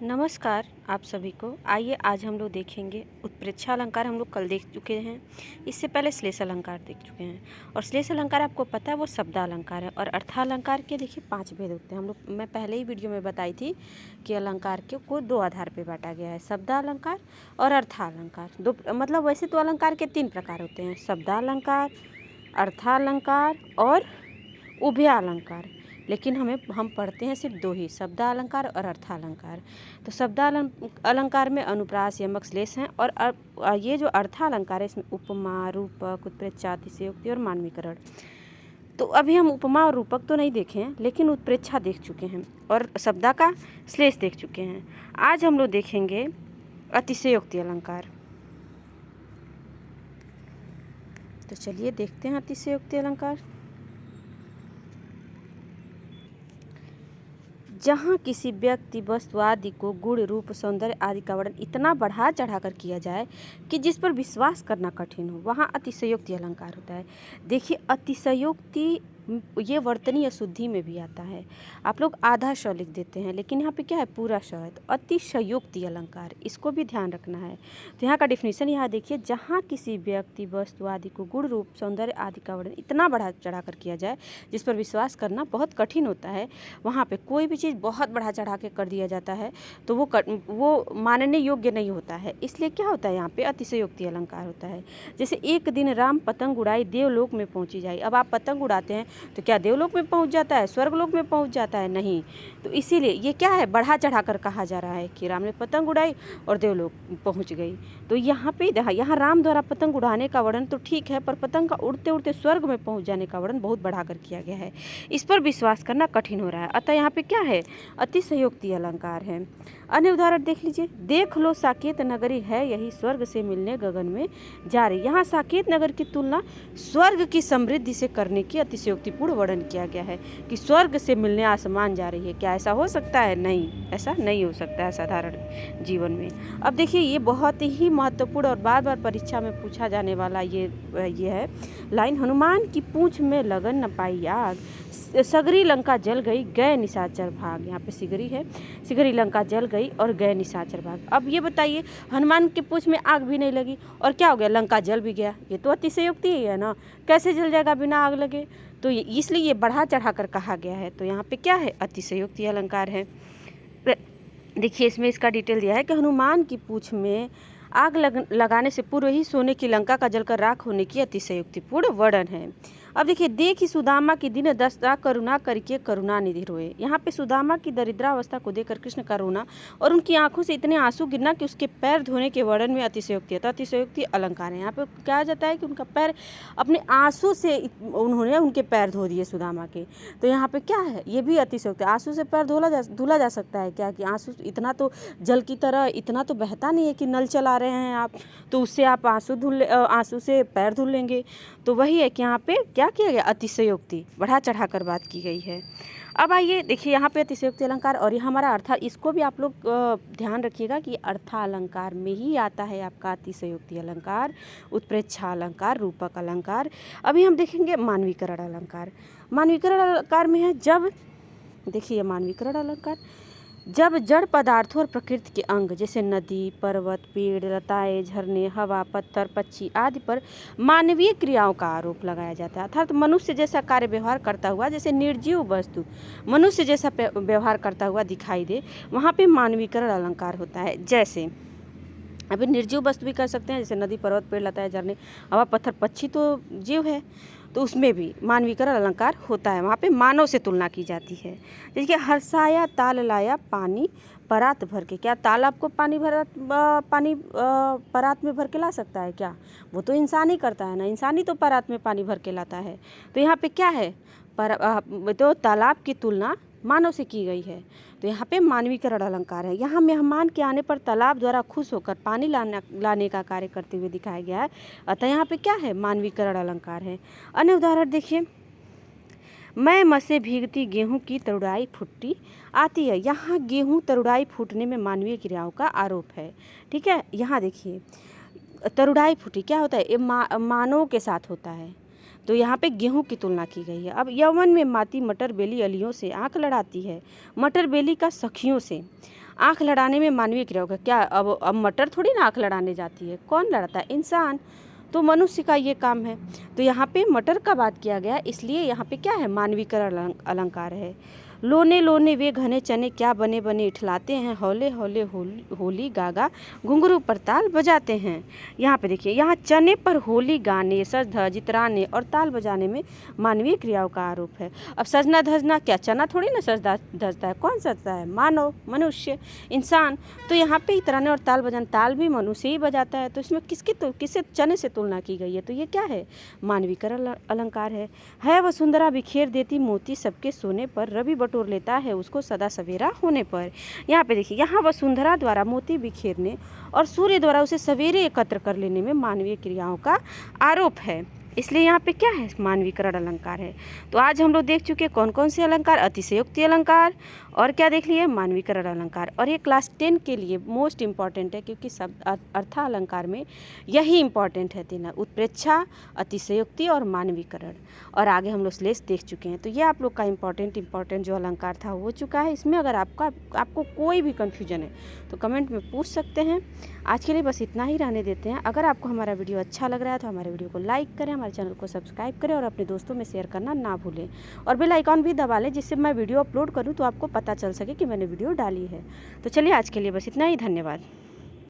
नमस्कार आप सभी को। आइए आज हम लोग देखेंगे उत्प्रेक्षा अलंकार। हम लोग कल देख चुके हैं, इससे पहले श्लेष अलंकार देख चुके हैं। और श्लेष अलंकार आपको पता है वो शब्दालंकार है। और अर्थालंकार के देखिए 5 भेद होते हैं। मैं पहले ही वीडियो में बताई थी कि अलंकार को 2 आधार पे बांटा गया है, शब्दालंकार और अर्थालंकार। दो मतलब वैसे तो अलंकार के 3 प्रकार होते हैं, शब्दालंकार, अर्थालंकार और उभयालंकार। लेकिन हम पढ़ते हैं सिर्फ 2 ही, शब्दालंकार और अर्थालंकार। तो शब्दालंकार में अनुप्रास, यमक, श्लेष हैं। और ये जो अर्थालंकार है इसमें उपमा, रूपक, उत्प्रेक्षा, अतिशयोक्ति और मानवीकरण। तो अभी हम उपमा और रूपक तो नहीं देखे हैं, लेकिन उत्प्रेक्षा देख चुके हैं और शब्दा का श्लेष देख चुके हैं। आज हम लोग देखेंगे अतिशयोक्ति अलंकार। तो चलिए देखते हैं अतिशयोक्ति अलंकार। जहाँ किसी व्यक्ति, वस्तु आदि को गुण, रूप, सौंदर्य आदि का वर्णन इतना बढ़ा चढ़ाकर किया जाए कि जिस पर विश्वास करना कठिन हो, वहाँ अतिशयोक्ति अलंकार होता है। देखिए अतिशयोक्ति ये वर्तनी अशुद्धि में भी आता है। आप लोग आधा श लिख देते हैं, लेकिन यहाँ पे क्या है, पूरा श है। तो अतिशयोक्ति अलंकार, इसको भी ध्यान रखना है। तो यहाँ का डिफिनीशन यहाँ देखिए, जहाँ किसी व्यक्ति, वस्तु आदि को गुण, रूप, सौंदर्य आदि का वर्णन इतना बढ़ा चढ़ा कर किया जाए जिस पर विश्वास करना बहुत कठिन होता है, वहाँ पे कोई भी चीज़ बहुत बढ़ा चढ़ा के कर दिया जाता है तो वो मानने योग्य नहीं होता है। इसलिए क्या होता है, यहाँ पे अतिशयोक्ति अलंकार होता है। जैसे एक दिन राम पतंग उड़ाई, देवलोक में पहुँची जाए। अब आप पतंग उड़ाते हैं तो क्या देवलोक में पहुँच जाता है, स्वर्गलोक में पहुँच जाता है? नहीं। तो इसीलिए ये क्या है, बढ़ा चढ़ा कर कहा जा रहा है कि राम ने पतंग उड़ाई और देवलोक पहुँच गई। तो यहाँ पे यहाँ राम द्वारा पतंग उड़ाने का वर्णन तो ठीक है, पर पतंग का उड़ते उड़ते स्वर्ग में पहुँच जाने का वर्णन बहुत बढ़ा कर किया गया है। इस पर विश्वास करना कठिन हो रहा है, अतः यहाँ पे क्या है, अतिशयोक्ति अलंकार है। अन्य उदाहरण देख लीजिए, देख लो साकेत नगरी है यही, स्वर्ग से मिलने गगन में जा रही। यहाँ साकेत नगर की तुलना स्वर्ग की समृद्धि से करने की अतिशयोक्तिपूर्ण वर्णन किया गया है कि स्वर्ग से मिलने आसमान जा रही है। क्या ऐसा हो सकता है? नहीं, ऐसा नहीं हो सकता है साधारण जीवन में। अब देखिए ये बहुत ही महत्वपूर्ण और बार बार परीक्षा में पूछा जाने वाला ये है लाइन, हनुमान की पूंछ में लगन न पाई आग, सगरी लंका जल गई, गए निशाचर भाग। यहाँ पे सिगरी है, सिगरी लंका जल गई और गए निशाचर भाग। अब ये बताइए, हनुमान के पूंछ में आग भी नहीं लगी और क्या हो गया, लंका जल भी गया। ये तो अतिशयोक्ति ही है ना, कैसे जल जाएगा बिना आग लगे? तो इसलिए ये बढ़ा चढ़ा कर कहा गया है। तो यहाँ पे क्या है, अतिशयोक्ति अलंकार है। देखिए इसमें इसका डिटेल दिया है कि हनुमान की पूंछ में आग लगाने से पूर्व ही सोने की लंका का जलकर राख होने की अतिशयोक्तिपूर्ण वर्णन है। अब देखिए, देखी सुदामा की दिन दशा, करुणा करके करुणा निधि रोए। यहाँ पे सुदामा की दरिद्रावस्था को देखकर कृष्ण का रोना और उनकी आंखों से इतने आंसू गिरना कि उसके पैर धोने के वर्णन में अतिशयोक्ति है। तो अतिशयोक्ति अलंकार है। यहाँ पे कहा जाता है कि उनका पैर, अपने आंसू से उन्होंने उनके पैर धो दिए सुदामा के। तो यहाँ पे क्या है, ये भी अतिशयोक्ति। आंसू से पैर धुला जा सकता है क्या? कि आंसू इतना तो जल की तरह इतना तो बहता नहीं है कि नल चला रहे हैं आप तो उससे आप आंसू से पैर धुल लेंगे। तो वही है कि यहाँ पे क्या किया गया, अतिशयोक्ति बढ़ा चढ़ा कर बात की गई है। अब आइए देखिए यहाँ पे अतिशयोक्ति अलंकार और ये हमारा अर्था, इसको भी आप लोग ध्यान रखिएगा कि अर्थालंकार में ही आता है आपका अतिशयोक्ति अलंकार, उत्प्रेक्षा अलंकार, रूपक अलंकार। अभी हम देखेंगे मानवीकरण अलंकार। मानवीकरण अलंकार में है, जब देखिए मानवीकरण अलंकार, जब जड़ पदार्थों और प्रकृति के अंग जैसे नदी, पर्वत, पेड़, लताएं, झरने, हवा, पत्थर, पक्षी आदि पर मानवीय क्रियाओं का आरोप लगाया जाता है। अर्थात मनुष्य जैसा कार्य व्यवहार करता हुआ, जैसे निर्जीव वस्तु मनुष्य जैसा व्यवहार करता हुआ दिखाई दे, वहाँ पे मानवीकरण अलंकार होता है। जैसे अभी निर्जीव वस्तु भी कर सकते हैं, जैसे नदी, पर्वत, पेड़, लताएं, झरने, हवा, पत्थर, पक्षी तो जीव है, तो उसमें भी मानवीकरण अलंकार होता है। वहाँ पे मानव से तुलना की जाती है। देखिए, हर्षाया ताल लाया पानी परात भर के। क्या तालाब को पानी परात में भर के ला सकता है क्या? वो तो इंसान ही करता है ना, इंसान ही तो परात में पानी भर के लाता है। तो यहाँ पे क्या है, तो तालाब की तुलना मानव से की गई है। तो यहाँ पे मानवीकरण अलंकार है। यहाँ मेहमान के आने पर तालाब द्वारा खुश होकर पानी लाने का कार्य करते हुए दिखाया गया है, अतः यहाँ पे क्या है, मानवीकरण अलंकार है। अन्य उदाहरण देखिए, मैं मसे भीगती गेहूं की तरुड़ाई फुट्टी आती है। यहाँ गेहूं तरुड़ाई फूटने में मानवीय क्रियाओं का आरोप है। ठीक है, यहाँ देखिए तरुड़ाई फूटी, क्या होता है, ये मानव के साथ होता है। तो यहाँ पे गेहूं की तुलना की गई है। अब यौवन में माती मटर बेली अलियों से आंख लड़ाती है, मटर बेली का सखियों से आँख लड़ाने में मानवीय क्रिया होगा क्या? अब मटर थोड़ी ना आँख लड़ाने जाती है, कौन लड़ाता है? इंसान। तो मनुष्य का ये काम है। तो यहाँ पे मटर का बात किया गया, इसलिए यहाँ पे क्या है? मानवीकरण अलंकार है। लोने लोने वे घने चने क्या बने बने इठलाते हैं, हौले हौले होली गागा घुंघरू पर ताल बजाते हैं। यहाँ पे देखिए, यहाँ चने पर होली गाने, सज धज इतराने और ताल बजाने में मानवीय क्रियाओं का आरोप है। अब सजना धजना क्या? चना थोड़ी ना सजदा धजता है, कौन सजता है? मानव, मनुष्य, इंसान। तो यहाँ पे इतराने और ताल बजाने, ताल भी मनुष्य ही बजाता है, तो इसमें किससे चने से तुलना की गई है? तो ये क्या है? मानवीकरण अलंकार है वसुंधरा बिखेर देती मोती सबके सोने पर, रवि बटोर लेता है उसको सदा सवेरा होने पर। यहाँ पे देखिए, यहाँ वसुंधरा द्वारा मोती बिखेरने और सूर्य द्वारा उसे सवेरे एकत्र कर लेने में मानवीय क्रियाओं का आरोप है, इसलिए यहाँ पे क्या है? मानवीकरण अलंकार है। तो आज हम लोग देख चुके कौन कौन से अलंकार, अतिशयोक्ति अलंकार और क्या देख लिए? मानवीकरण अलंकार। और ये क्लास 10 के लिए मोस्ट इम्पॉर्टेंट है, क्योंकि शब्द अर्थ अलंकार में यही इम्पॉर्टेंट है तीन, उत्प्रेक्षा, अतिशयोक्ति और मानवीकरण। और आगे हम लोग श्लेष देख चुके हैं। तो ये आप लोग का इम्पॉर्टेंट जो अलंकार था हो चुका है। इसमें अगर आपको कोई भी कन्फ्यूजन है तो कमेंट में पूछ सकते हैं। आज के लिए बस इतना ही रहने देते हैं। अगर आपको हमारा वीडियो अच्छा लग रहा है तो हमारे वीडियो को लाइक करें, हमारे चैनल को सब्सक्राइब करें और अपने दोस्तों में शेयर करना ना भूलें। और बेल आइकॉन भी दबा लें, जिससे मैं वीडियो अपलोड करूं तो आपको पता चल सके कि मैंने वीडियो डाली है। तो चलिए आज के लिए बस इतना ही, धन्यवाद।